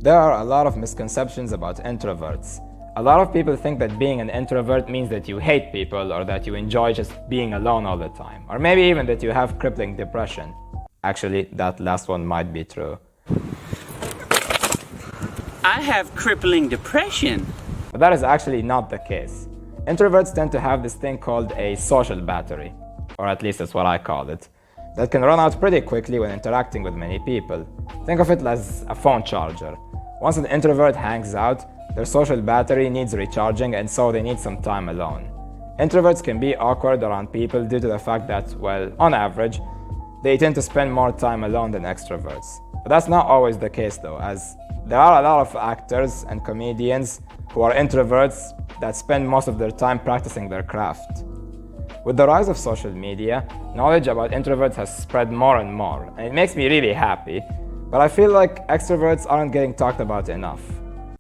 There are a lot of misconceptions about introverts. A lot of people think that being an introvert means that you hate people or that you enjoy just being alone all the time, or maybe even that you have crippling depression. Actually, that last one might be true. I have crippling depression. But that is actually not the case. Introverts tend to have this thing called a social battery, or at least that's what I call it, that can run out pretty quickly when interacting with many people. Think of it as a phone charger. Once an introvert hangs out, their social battery needs recharging, and so they need some time alone. Introverts can be awkward around people due to the fact that, well, on average, they tend to spend more time alone than extroverts. But that's not always the case though, as there are a lot of actors and comedians who are introverts that spend most of their time practicing their craft. With the rise of social media, knowledge about introverts has spread more and more, and it makes me really happy, but I feel like extroverts aren't getting talked about enough.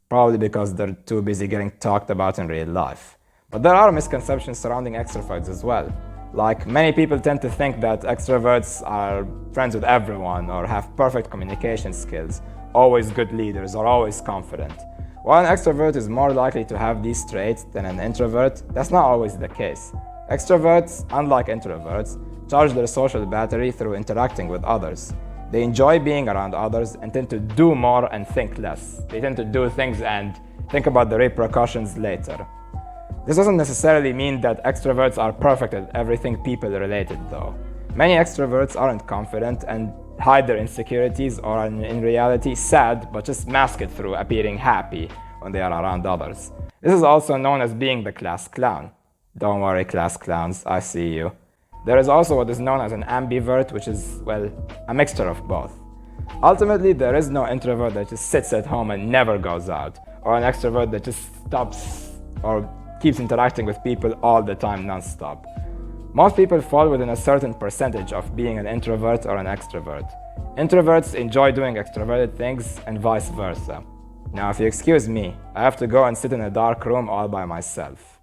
Probably because they're too busy getting talked about in real life. But there are misconceptions surrounding extroverts as well. Like, many people tend to think that extroverts are friends with everyone or have perfect communication skills, always good leaders, or always confident. While an extrovert is more likely to have these traits than an introvert, that's not always the case. Extroverts, unlike introverts, charge their social battery through interacting with others. They enjoy being around others and tend to do more and think less. They tend to do things and think about the repercussions later. This doesn't necessarily mean that extroverts are perfect at everything people-related though. Many extroverts aren't confident and hide their insecurities or are in reality sad, but just mask it through appearing happy when they are around others. This is also known as being the class clown. Don't worry, class clowns, I see you. There is also what is known as an ambivert, which is, well, a mixture of both. Ultimately, there is no introvert that just sits at home and never goes out, or an extrovert that just stops or keeps interacting with people all the time non-stop. Most people fall within a certain percentage of being an introvert or an extrovert. Introverts enjoy doing extroverted things and vice versa. Now, if you excuse me, I have to go and sit in a dark room all by myself.